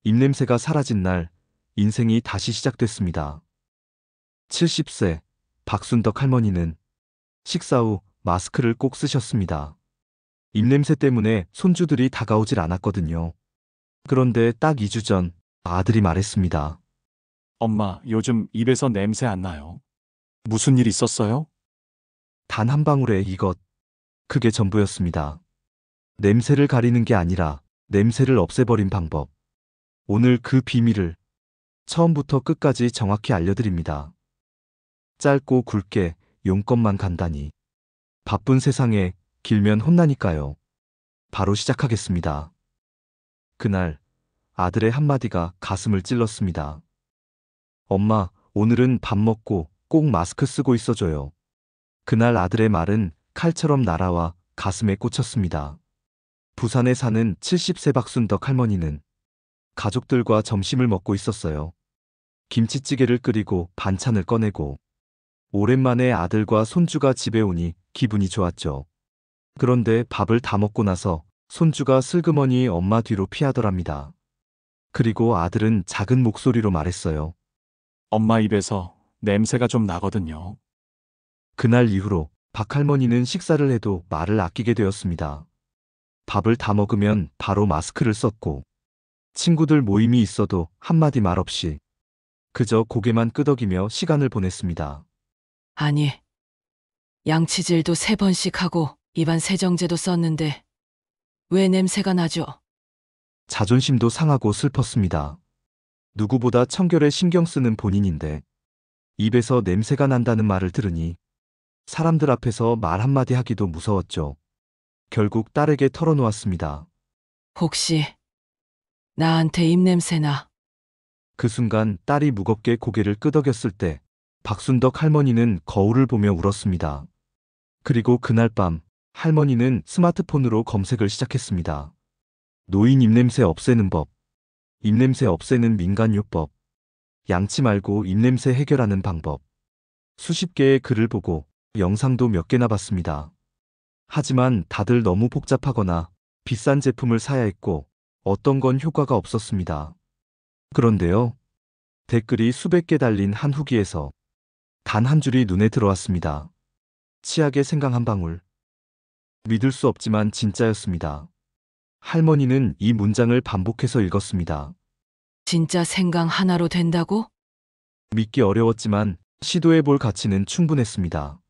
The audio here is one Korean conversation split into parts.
입냄새가 사라진 날, 인생이 다시 시작됐습니다. 70세 박순덕 할머니는 식사 후 마스크를 꼭 쓰셨습니다. 입냄새 때문에 손주들이 다가오질 않았거든요. 그런데 딱 2주 전 아들이 말했습니다. 엄마, 요즘 입에서 냄새 안 나요. 무슨 일 있었어요? 단 한 방울의 이것, 그게 전부였습니다. 냄새를 가리는 게 아니라 냄새를 없애버린 방법. 오늘 그 비밀을 처음부터 끝까지 정확히 알려드립니다. 짧고 굵게 용건만 간단히. 바쁜 세상에 길면 혼나니까요. 바로 시작하겠습니다. 그날 아들의 한마디가 가슴을 찔렀습니다. 엄마, 오늘은 밥 먹고 꼭 마스크 쓰고 있어줘요. 그날 아들의 말은 칼처럼 날아와 가슴에 꽂혔습니다. 부산에 사는 70세 박순덕 할머니는 가족들과 점심을 먹고 있었어요. 김치찌개를 끓이고 반찬을 꺼내고 오랜만에 아들과 손주가 집에 오니 기분이 좋았죠. 그런데 밥을 다 먹고 나서 손주가 슬그머니 엄마 뒤로 피하더랍니다. 그리고 아들은 작은 목소리로 말했어요. 엄마 입에서 냄새가 좀 나거든요. 그날 이후로 박 할머니는 식사를 해도 말을 아끼게 되었습니다. 밥을 다 먹으면 바로 마스크를 썼고 친구들 모임이 있어도 한마디 말 없이 그저 고개만 끄덕이며 시간을 보냈습니다. 아니, 양치질도 3번씩 하고 입안 세정제도 썼는데 왜 냄새가 나죠? 자존심도 상하고 슬펐습니다. 누구보다 청결에 신경 쓰는 본인인데 입에서 냄새가 난다는 말을 들으니 사람들 앞에서 말 한마디 하기도 무서웠죠. 결국 딸에게 털어놓았습니다. 혹시 나한테 입냄새 나? 그 순간 딸이 무겁게 고개를 끄덕였을 때 박순덕 할머니는 거울을 보며 울었습니다. 그리고 그날 밤 할머니는 스마트폰으로 검색을 시작했습니다. 노인 입냄새 없애는 법, 입냄새 없애는 민간요법, 양치 말고 입냄새 해결하는 방법. 수십 개의 글을 보고 영상도 몇 개나 봤습니다. 하지만 다들 너무 복잡하거나 비싼 제품을 사야 했고 어떤 건 효과가 없었습니다. 그런데요, 댓글이 수백 개 달린 한 후기에서 단 한 줄이 눈에 들어왔습니다. 치약의 생강 한 방울. 믿을 수 없지만 진짜였습니다. 할머니는 이 문장을 반복해서 읽었습니다. 진짜 생강 하나로 된다고? 믿기 어려웠지만 시도해볼 가치는 충분했습니다.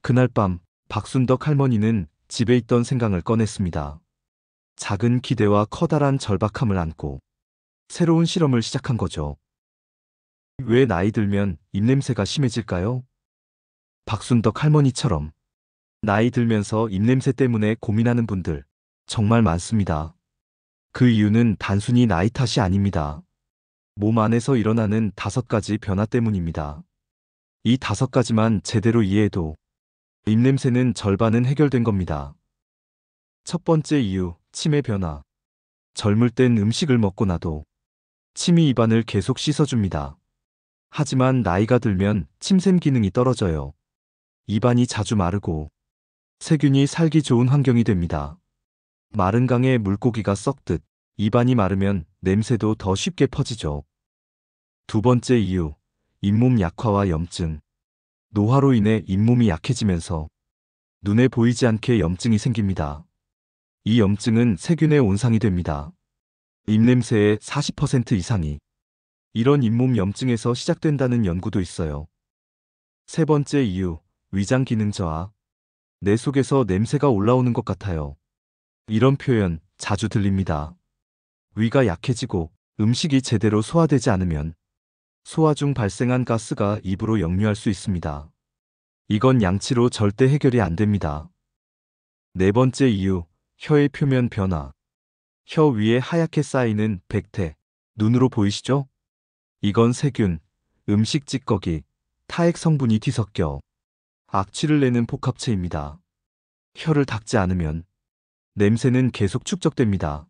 그날 밤 박순덕 할머니는 집에 있던 생강을 꺼냈습니다. 작은 기대와 커다란 절박함을 안고 새로운 실험을 시작한 거죠. 왜 나이 들면 입냄새가 심해질까요? 박순덕 할머니처럼 나이 들면서 입냄새 때문에 고민하는 분들 정말 많습니다. 그 이유는 단순히 나이 탓이 아닙니다. 몸 안에서 일어나는 5가지 변화 때문입니다. 이 5가지만 제대로 이해해도 입냄새는 절반은 해결된 겁니다. 첫 번째 이유, 침의 변화. 젊을 땐 음식을 먹고 나도 침이 입안을 계속 씻어줍니다. 하지만 나이가 들면 침샘 기능이 떨어져요. 입안이 자주 마르고 세균이 살기 좋은 환경이 됩니다. 마른 강에 물고기가 썩듯 입안이 마르면 냄새도 더 쉽게 퍼지죠. 두 번째 이유, 잇몸 약화와 염증. 노화로 인해 잇몸이 약해지면서 눈에 보이지 않게 염증이 생깁니다. 이 염증은 세균의 온상이 됩니다. 입냄새의 40% 이상이 이런 잇몸 염증에서 시작된다는 연구도 있어요. 세 번째 이유, 위장 기능 저하. 내 속에서 냄새가 올라오는 것 같아요. 이런 표현 자주 들립니다. 위가 약해지고 음식이 제대로 소화되지 않으면 소화 중 발생한 가스가 입으로 역류할 수 있습니다. 이건 양치로 절대 해결이 안 됩니다. 네 번째 이유, 혀의 표면 변화. 혀 위에 하얗게 쌓이는 백태, 눈으로 보이시죠? 이건 세균, 음식 찌꺼기, 타액 성분이 뒤섞여 악취를 내는 복합체입니다. 혀를 닦지 않으면 냄새는 계속 축적됩니다.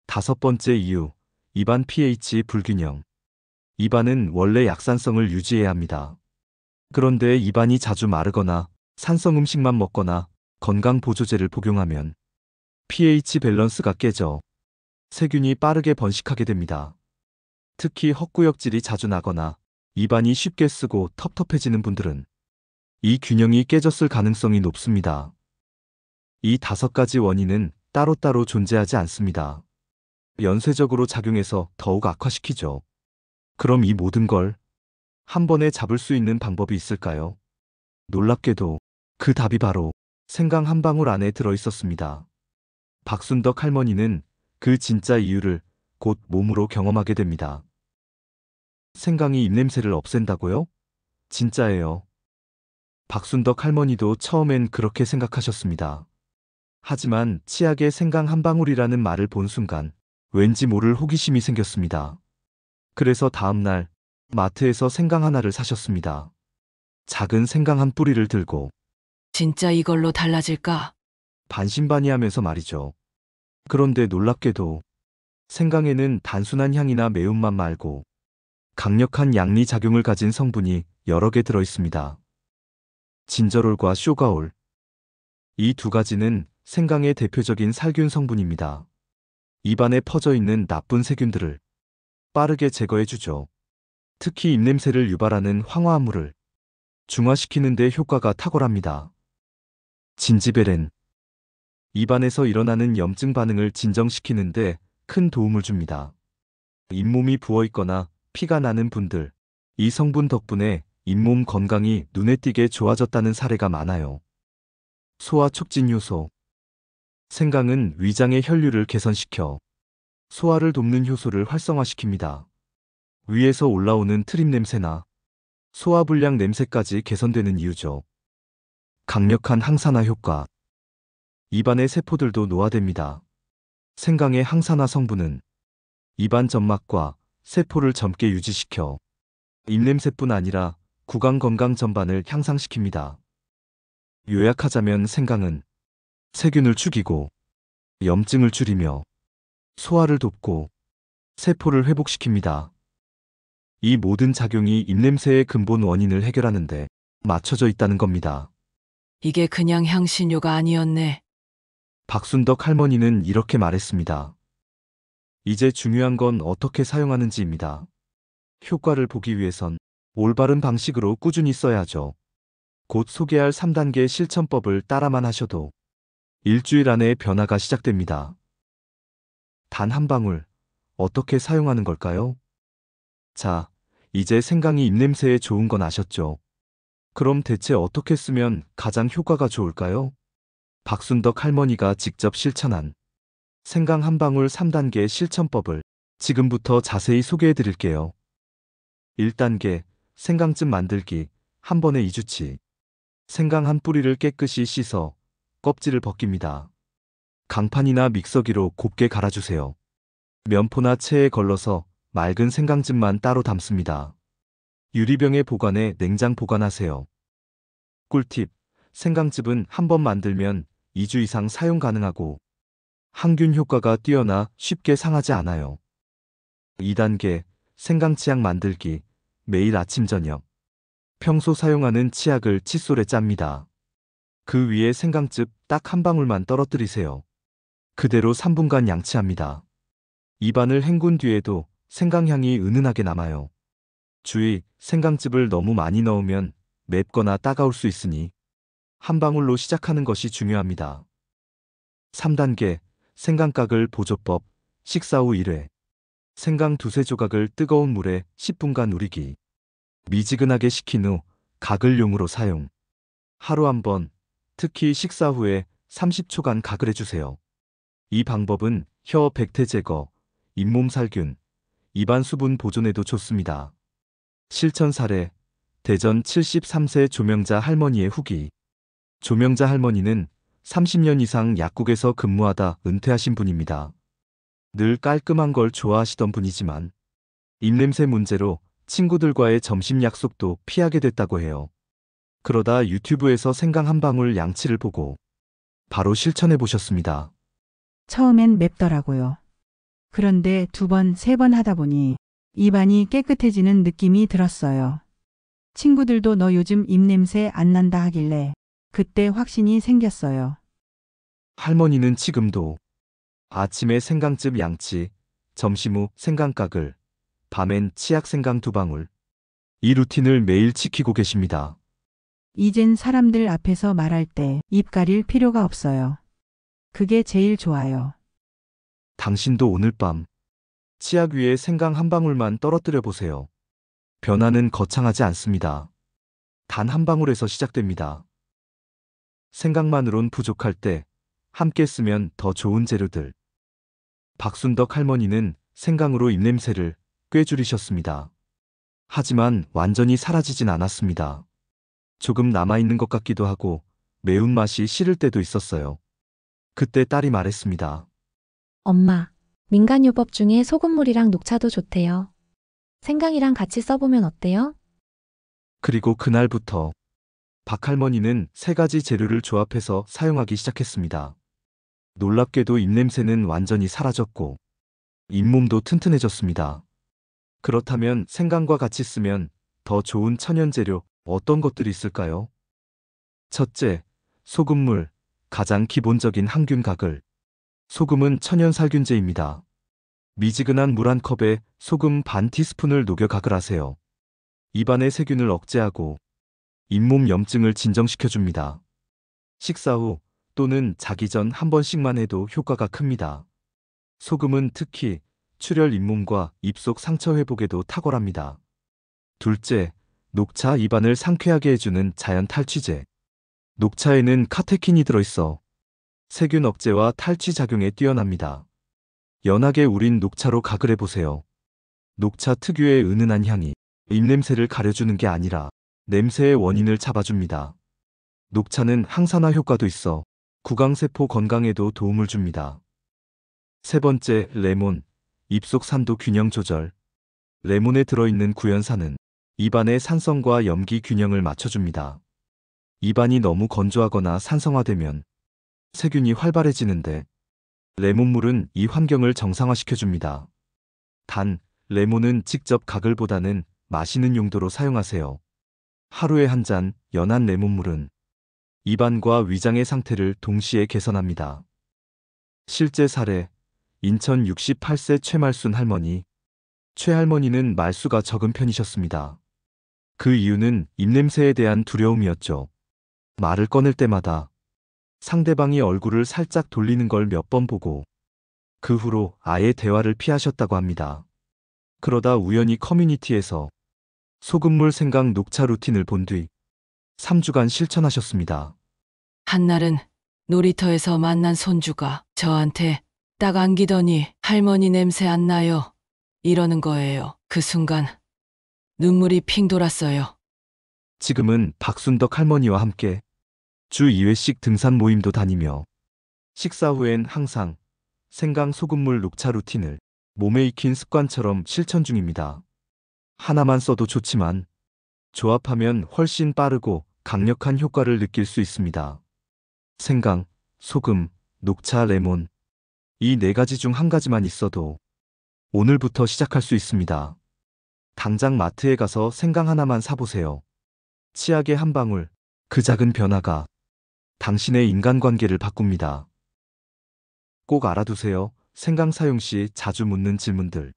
다섯 번째 이유, 입안 pH 불균형. 입안은 원래 약산성을 유지해야 합니다. 그런데 입안이 자주 마르거나 산성 음식만 먹거나 건강 보조제를 복용하면 pH 밸런스가 깨져 세균이 빠르게 번식하게 됩니다. 특히 헛구역질이 자주 나거나 입안이 쉽게 쓰고 텁텁해지는 분들은 이 균형이 깨졌을 가능성이 높습니다. 이 5가지 원인은 따로따로 존재하지 않습니다. 연쇄적으로 작용해서 더욱 악화시키죠. 그럼 이 모든 걸 한 번에 잡을 수 있는 방법이 있을까요? 놀랍게도 그 답이 바로 생강 한 방울 안에 들어 있었습니다. 박순덕 할머니는 그 진짜 이유를 곧 몸으로 경험하게 됩니다. 생강이 입냄새를 없앤다고요? 진짜예요. 박순덕 할머니도 처음엔 그렇게 생각하셨습니다. 하지만 치약에 생강 한 방울이라는 말을 본 순간 왠지 모를 호기심이 생겼습니다. 그래서 다음 날 마트에서 생강 하나를 사셨습니다. 작은 생강 한 뿌리를 들고 진짜 이걸로 달라질까? 반신반의하면서 말이죠. 그런데 놀랍게도 생강에는 단순한 향이나 매운맛 말고 강력한 양리 작용을 가진 성분이 여러 개 들어 있습니다. 진저롤과 쇼가올. 이 2가지는 생강의 대표적인 살균 성분입니다. 입안에 퍼져 있는 나쁜 세균들을 빠르게 제거해 주죠. 특히 입냄새를 유발하는 황화합물을 중화시키는 데 효과가 탁월합니다. 진지베렌. 입안에서 일어나는 염증 반응을 진정시키는 데 큰 도움을 줍니다. 잇몸이 부어 있거나 피가 나는 분들, 이 성분 덕분에 잇몸 건강이 눈에 띄게 좋아졌다는 사례가 많아요. 소화 촉진 효소. 생강은 위장의 혈류를 개선시켜 소화를 돕는 효소를 활성화시킵니다. 위에서 올라오는 트림 냄새나 소화불량 냄새까지 개선되는 이유죠. 강력한 항산화 효과. 입안의 세포들도 노화됩니다. 생강의 항산화 성분은 입안 점막과 세포를 젊게 유지시켜 입냄새뿐 아니라 구강 건강 전반을 향상시킵니다. 요약하자면 생강은 세균을 죽이고 염증을 줄이며 소화를 돕고 세포를 회복시킵니다. 이 모든 작용이 입냄새의 근본 원인을 해결하는데 맞춰져 있다는 겁니다. 이게 그냥 향신료가 아니었네. 박순덕 할머니는 이렇게 말했습니다. 이제 중요한 건 어떻게 사용하는지입니다. 효과를 보기 위해선 올바른 방식으로 꾸준히 써야죠. 곧 소개할 3단계 실천법을 따라만 하셔도 일주일 안에 변화가 시작됩니다. 단 한 방울, 어떻게 사용하는 걸까요? 자, 이제 생강이 입냄새에 좋은 건 아셨죠? 그럼 대체 어떻게 쓰면 가장 효과가 좋을까요? 박순덕 할머니가 직접 실천한 생강 한 방울 3단계 실천법을 지금부터 자세히 소개해 드릴게요. 1단계, 생강즙 만들기, 한 번에 2주치. 생강 한 뿌리를 깨끗이 씻어 껍질을 벗깁니다. 강판이나 믹서기로 곱게 갈아주세요. 면포나 체에 걸러서 맑은 생강즙만 따로 담습니다. 유리병에 보관해 냉장 보관하세요. 꿀팁, 생강즙은 한 번 만들면 2주 이상 사용 가능하고 항균 효과가 뛰어나 쉽게 상하지 않아요. 2단계, 생강치약 만들기, 매일 아침 저녁. 평소 사용하는 치약을 칫솔에 짭니다. 그 위에 생강즙 딱 한 방울만 떨어뜨리세요. 그대로 3분간 양치합니다. 입안을 헹군 뒤에도 생강향이 은은하게 남아요. 주의, 생강즙을 너무 많이 넣으면 맵거나 따가울 수 있으니 한 방울로 시작하는 것이 중요합니다. 3단계, 생강각을 보조법, 식사 후 1회. 생강 2~3조각을 뜨거운 물에 10분간 우리기. 미지근하게 식힌 후 가글용으로 사용. 하루 한 번, 특히 식사 후에 30초간 가글해 주세요. 이 방법은 혀 백태 제거, 잇몸 살균, 입안 수분 보존에도 좋습니다. 실천 사례, 대전 73세 조명자 할머니의 후기. 조명자 할머니는 30년 이상 약국에서 근무하다 은퇴하신 분입니다. 늘 깔끔한 걸 좋아하시던 분이지만 입냄새 문제로 친구들과의 점심 약속도 피하게 됐다고 해요. 그러다 유튜브에서 생강 한 방울 양치를 보고 바로 실천해 보셨습니다. 처음엔 맵더라고요. 그런데 2번, 3번 하다 보니 입안이 깨끗해지는 느낌이 들었어요. 친구들도 너 요즘 입냄새 안 난다 하길래 그때 확신이 생겼어요. 할머니는 지금도 아침에 생강즙 양치, 점심 후 생강가글, 밤엔 치약 생강 2방울. 이 루틴을 매일 지키고 계십니다. 이젠 사람들 앞에서 말할 때 입 가릴 필요가 없어요. 그게 제일 좋아요. 당신도 오늘 밤 치약 위에 생강 한 방울만 떨어뜨려 보세요. 변화는 거창하지 않습니다. 단 한 방울에서 시작됩니다. 생강만으론 부족할 때 함께 쓰면 더 좋은 재료들. 박순덕 할머니는 생강으로 입냄새를 꽤 줄이셨습니다. 하지만 완전히 사라지진 않았습니다. 조금 남아있는 것 같기도 하고 매운맛이 싫을 때도 있었어요. 그때 딸이 말했습니다. 엄마, 민간요법 중에 소금물이랑 녹차도 좋대요. 생강이랑 같이 써보면 어때요? 그리고 그날부터 박 할머니는 3가지 재료를 조합해서 사용하기 시작했습니다. 놀랍게도 입냄새는 완전히 사라졌고 잇몸도 튼튼해졌습니다. 그렇다면 생강과 같이 쓰면 더 좋은 천연 재료 어떤 것들이 있을까요? 첫째, 소금물, 가장 기본적인 항균 가글. 소금은 천연 살균제입니다. 미지근한 물 한 컵에 소금 반 티스푼을 녹여 가글하세요. 입안의 세균을 억제하고 잇몸 염증을 진정시켜줍니다. 식사 후 또는 자기 전 한 번씩만 해도 효과가 큽니다. 소금은 특히 출혈 잇몸과 입속 상처 회복에도 탁월합니다. 둘째, 녹차 입안을 상쾌하게 해주는 자연 탈취제. 녹차에는 카테킨이 들어있어 세균 억제와 탈취 작용에 뛰어납니다. 연하게 우린 녹차로 가글해보세요. 녹차 특유의 은은한 향이 입냄새를 가려주는 게 아니라 냄새의 원인을 잡아줍니다. 녹차는 항산화 효과도 있어 구강세포 건강에도 도움을 줍니다. 세 번째, 레몬. 입속 산도 균형 조절. 레몬에 들어있는 구연산은 입안의 산성과 염기 균형을 맞춰줍니다. 입안이 너무 건조하거나 산성화되면 세균이 활발해지는데 레몬물은 이 환경을 정상화시켜줍니다. 단, 레몬은 직접 가글보다는 마시는 용도로 사용하세요. 하루에 한 잔 연한 레몬물은 입안과 위장의 상태를 동시에 개선합니다. 실제 사례, 인천 68세 최말순 할머니. 최 할머니는 말수가 적은 편이셨습니다. 그 이유는 입냄새에 대한 두려움이었죠. 말을 꺼낼 때마다 상대방이 얼굴을 살짝 돌리는 걸 몇 번 보고 그 후로 아예 대화를 피하셨다고 합니다. 그러다 우연히 커뮤니티에서 소금물 생강 녹차 루틴을 본 뒤 3주간 실천하셨습니다. 한날은 놀이터에서 만난 손주가 저한테 딱 안기더니 할머니 냄새 안 나요. 이러는 거예요. 그 순간 눈물이 핑 돌았어요. 지금은 박순덕 할머니와 함께 주 2회씩 등산 모임도 다니며 식사 후엔 항상 생강 소금물 녹차 루틴을 몸에 익힌 습관처럼 실천 중입니다. 하나만 써도 좋지만 조합하면 훨씬 빠르고 강력한 효과를 느낄 수 있습니다. 생강, 소금, 녹차, 레몬. 이 4가지 중 한 가지만 있어도 오늘부터 시작할 수 있습니다. 당장 마트에 가서 생강 하나만 사보세요. 치약의 한 방울, 그 작은 변화가 당신의 인간관계를 바꿉니다. 꼭 알아두세요. 생강 사용 시 자주 묻는 질문들.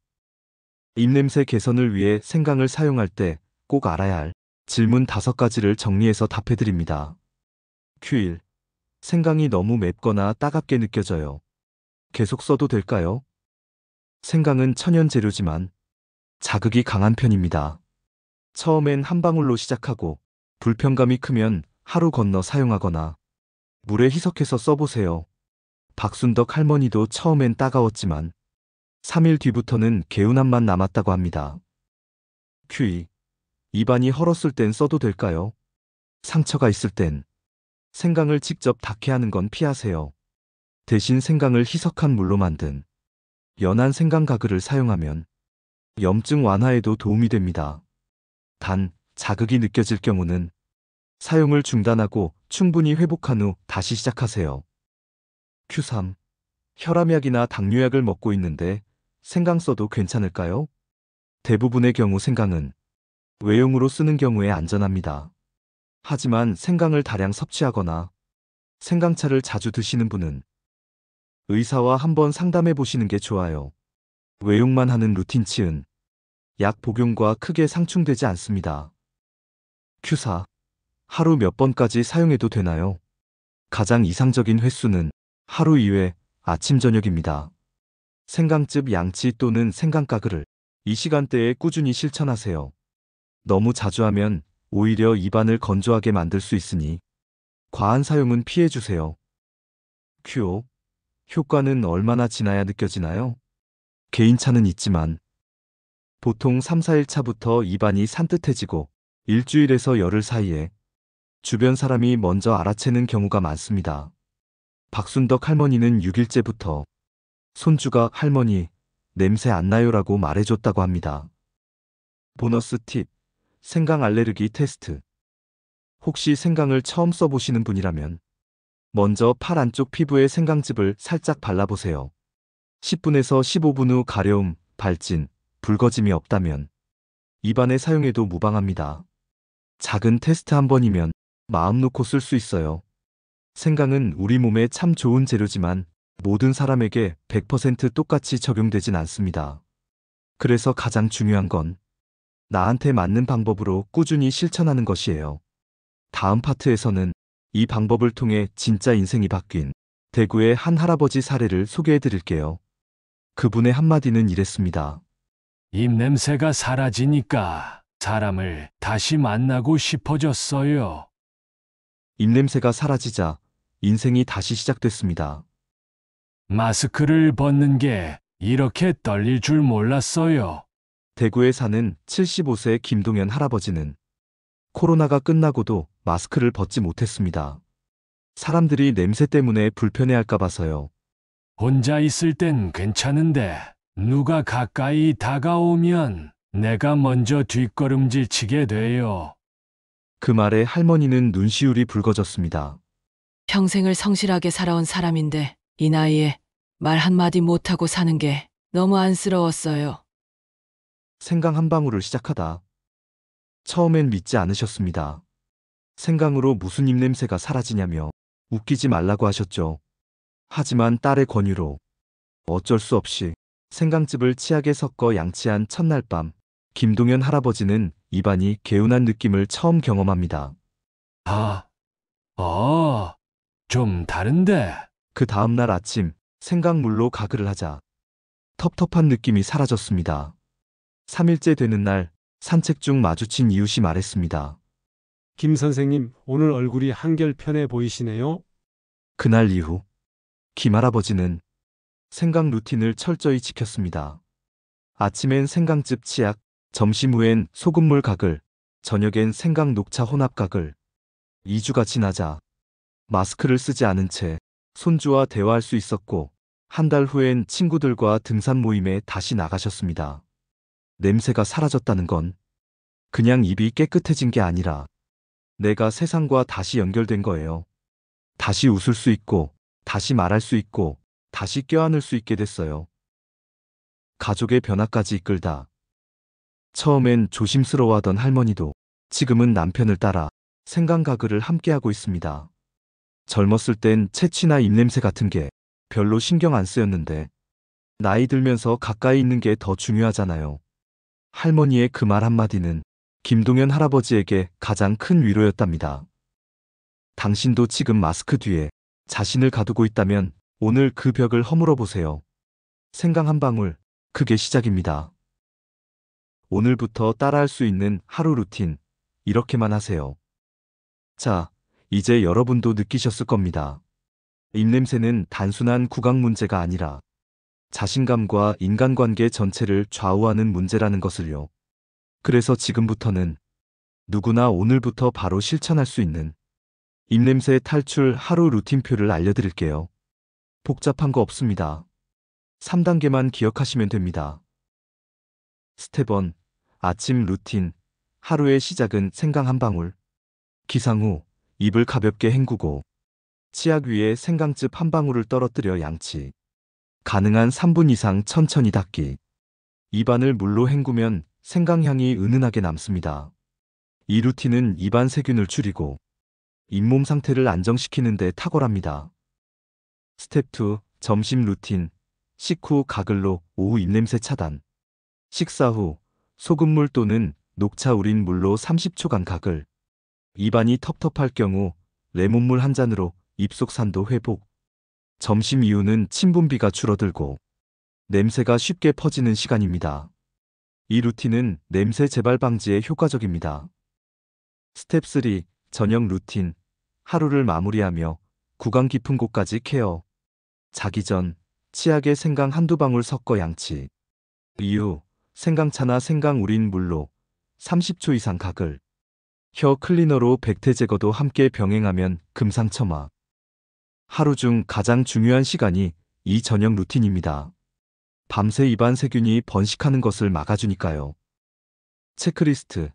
입냄새 개선을 위해 생강을 사용할 때 꼭 알아야 할 질문 5가지를 정리해서 답해드립니다. Q1. 생강이 너무 맵거나 따갑게 느껴져요. 계속 써도 될까요? 생강은 천연 재료지만 자극이 강한 편입니다. 처음엔 한 방울로 시작하고 불편감이 크면 하루 건너 사용하거나 물에 희석해서 써보세요. 박순덕 할머니도 처음엔 따가웠지만 3일 뒤부터는 개운한 맛 남았다고 합니다. Q2. 입안이 헐었을 땐 써도 될까요? 상처가 있을 땐 생강을 직접 닿게 하는 건 피하세요. 대신 생강을 희석한 물로 만든 연한 생강 가글을 사용하면 염증 완화에도 도움이 됩니다. 단, 자극이 느껴질 경우는 사용을 중단하고 충분히 회복한 후 다시 시작하세요. Q3. 혈압약이나 당뇨약을 먹고 있는데 생강 써도 괜찮을까요? 대부분의 경우 생강은 외용으로 쓰는 경우에 안전합니다. 하지만 생강을 다량 섭취하거나 생강차를 자주 드시는 분은 의사와 한번 상담해 보시는 게 좋아요. 외용만 하는 루틴 치은 약 복용과 크게 상충되지 않습니다. Q4. 하루 몇 번까지 사용해도 되나요? 가장 이상적인 횟수는 하루 2회 아침 저녁입니다. 생강즙 양치 또는 생강가글을 이 시간대에 꾸준히 실천하세요. 너무 자주 하면 오히려 입안을 건조하게 만들 수 있으니 과한 사용은 피해주세요. Q5. 효과는 얼마나 지나야 느껴지나요? 개인차는 있지만 보통 3, 4일 차부터 입안이 산뜻해지고 일주일에서 열흘 사이에 주변 사람이 먼저 알아채는 경우가 많습니다. 박순덕 할머니는 6일째부터 손주가 할머니 냄새 안 나요라고 말해줬다고 합니다. 보너스 팁. 생강 알레르기 테스트. 혹시 생강을 처음 써보시는 분이라면 먼저 팔 안쪽 피부에 생강즙을 살짝 발라보세요. 10분에서 15분 후 가려움, 발진, 붉어짐이 없다면 입안에 사용해도 무방합니다. 작은 테스트 한 번이면 마음 놓고 쓸 수 있어요. 생강은 우리 몸에 참 좋은 재료지만 모든 사람에게 100% 똑같이 적용되진 않습니다. 그래서 가장 중요한 건 나한테 맞는 방법으로 꾸준히 실천하는 것이에요. 다음 파트에서는 이 방법을 통해 진짜 인생이 바뀐 대구의 한 할아버지 사례를 소개해 드릴게요. 그분의 한마디는 이랬습니다. 입냄새가 사라지니까 사람을 다시 만나고 싶어졌어요. 입냄새가 사라지자 인생이 다시 시작됐습니다. 마스크를 벗는 게 이렇게 떨릴 줄 몰랐어요. 대구에 사는 75세 김동현 할아버지는 코로나가 끝나고도 마스크를 벗지 못했습니다. 사람들이 냄새 때문에 불편해할까 봐서요. 혼자 있을 땐 괜찮은데 누가 가까이 다가오면 내가 먼저 뒷걸음질 치게 돼요. 그 말에 할머니는 눈시울이 붉어졌습니다. 평생을 성실하게 살아온 사람인데 이 나이에 말 한마디 못하고 사는 게 너무 안쓰러웠어요. 생강 한 방울을 시작하다. 처음엔 믿지 않으셨습니다. 생강으로 무슨 입냄새가 사라지냐며 웃기지 말라고 하셨죠. 하지만 딸의 권유로 어쩔 수 없이 생강즙을 치약에 섞어 양치한 첫날 밤, 김동현 할아버지는 입안이 개운한 느낌을 처음 경험합니다. 좀 다른데. 그 다음날 아침 생강물로 가글을 하자 텁텁한 느낌이 사라졌습니다. 3일째 되는 날 산책 중 마주친 이웃이 말했습니다. 김 선생님, 오늘 얼굴이 한결 편해 보이시네요. 그날 이후 김 할아버지는 생강 루틴을 철저히 지켰습니다. 아침엔 생강즙 치약, 점심 후엔 소금물 가글, 저녁엔 생강 녹차 혼합 가글. 2주가 지나자 마스크를 쓰지 않은 채 손주와 대화할 수 있었고 한 달 후엔 친구들과 등산 모임에 다시 나가셨습니다. 냄새가 사라졌다는 건 그냥 입이 깨끗해진 게 아니라 내가 세상과 다시 연결된 거예요. 다시 웃을 수 있고 다시 말할 수 있고 다시 껴안을 수 있게 됐어요. 가족의 변화까지 이끌다. 처음엔 조심스러워하던 할머니도 지금은 남편을 따라 생강 가글을 함께하고 있습니다. 젊었을 땐 체취나 입냄새 같은 게 별로 신경 안 쓰였는데 나이 들면서 가까이 있는 게 더 중요하잖아요. 할머니의 그 말 한마디는 김동현 할아버지에게 가장 큰 위로였답니다. 당신도 지금 마스크 뒤에 자신을 가두고 있다면 오늘 그 벽을 허물어 보세요. 생강 한 방울, 그게 시작입니다. 오늘부터 따라할 수 있는 하루 루틴, 이렇게만 하세요. 자, 이제 여러분도 느끼셨을 겁니다. 입냄새는 단순한 구강 문제가 아니라 자신감과 인간관계 전체를 좌우하는 문제라는 것을요. 그래서 지금부터는 누구나 오늘부터 바로 실천할 수 있는 입냄새 탈출 하루 루틴표를 알려드릴게요. 복잡한 거 없습니다. 3단계만 기억하시면 됩니다. 스텝 1. 아침 루틴. 하루의 시작은 생강 한 방울. 기상 후 입을 가볍게 헹구고 치약 위에 생강즙 한 방울을 떨어뜨려 양치. 가능한 3분 이상 천천히 닦기. 입안을 물로 헹구면 생강향이 은은하게 남습니다. 이 루틴은 입안 세균을 줄이고 잇몸 상태를 안정시키는 데 탁월합니다. 스텝 2. 점심 루틴, 식후 가글로 오후 입냄새 차단. 식사 후 소금물 또는 녹차 우린 물로 30초간 가글. 입안이 텁텁할 경우 레몬물 한 잔으로 입속 산도 회복. 점심 이후는 침분비가 줄어들고 냄새가 쉽게 퍼지는 시간입니다. 이 루틴은 냄새 재발 방지에 효과적입니다. 스텝 3. 저녁 루틴. 하루를 마무리하며 구강 깊은 곳까지 케어. 자기 전 치약에 생강 한두 방울 섞어 양치. 이후 생강차나 생강 우린 물로 30초 이상 가글. 혀 클리너로 백태 제거도 함께 병행하면 금상첨화. 하루 중 가장 중요한 시간이 이 저녁 루틴입니다. 밤새 입안 세균이 번식하는 것을 막아주니까요. 체크리스트.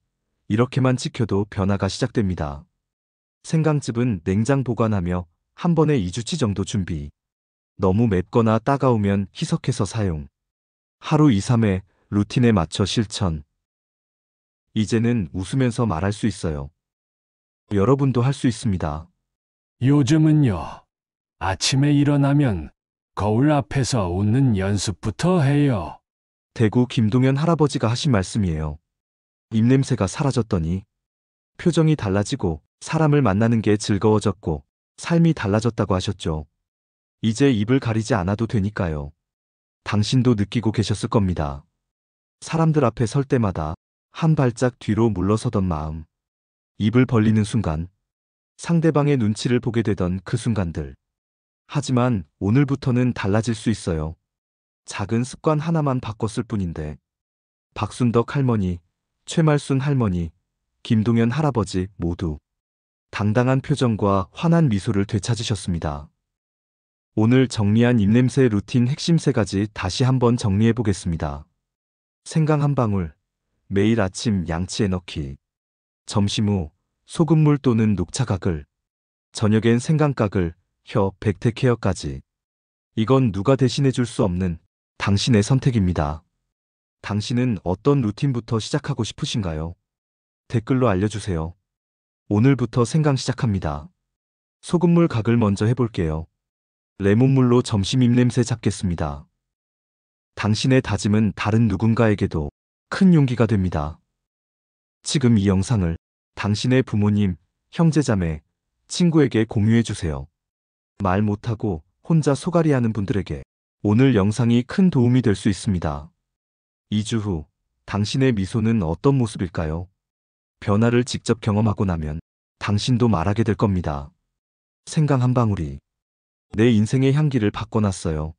이렇게만 지켜도 변화가 시작됩니다. 생강즙은 냉장 보관하며 한 번에 2주치 정도 준비. 너무 맵거나 따가우면 희석해서 사용. 하루 2, 3회 루틴에 맞춰 실천. 이제는 웃으면서 말할 수 있어요. 여러분도 할 수 있습니다. 요즘은요. 아침에 일어나면 거울 앞에서 웃는 연습부터 해요. 대구 김동현 할아버지가 하신 말씀이에요. 입냄새가 사라졌더니 표정이 달라지고 사람을 만나는 게 즐거워졌고 삶이 달라졌다고 하셨죠. 이제 입을 가리지 않아도 되니까요. 당신도 느끼고 계셨을 겁니다. 사람들 앞에 설 때마다 한 발짝 뒤로 물러서던 마음. 입을 벌리는 순간. 상대방의 눈치를 보게 되던 그 순간들. 하지만 오늘부터는 달라질 수 있어요. 작은 습관 하나만 바꿨을 뿐인데. 박순덕 할머니, 최말순 할머니, 김동현 할아버지 모두 당당한 표정과 환한 미소를 되찾으셨습니다. 오늘 정리한 입냄새 루틴 핵심 3가지 다시 한번 정리해 보겠습니다. 생강 한 방울, 매일 아침 양치에 넣기. 점심 후 소금물 또는 녹차 가글. 저녁엔 생강 가글, 혀 백태 케어까지. 이건 누가 대신해 줄 수 없는 당신의 선택입니다. 당신은 어떤 루틴부터 시작하고 싶으신가요? 댓글로 알려주세요. 오늘부터 생강 시작합니다. 소금물 가글 먼저 해볼게요. 레몬물로 점심 입냄새 잡겠습니다. 당신의 다짐은 다른 누군가에게도 큰 용기가 됩니다. 지금 이 영상을 당신의 부모님, 형제자매, 친구에게 공유해주세요. 말 못하고 혼자 소갈이하는 분들에게 오늘 영상이 큰 도움이 될 수 있습니다. 2주 후 당신의 미소는 어떤 모습일까요? 변화를 직접 경험하고 나면 당신도 말하게 될 겁니다. 생강 한 방울이 내 인생의 향기를 바꿔놨어요.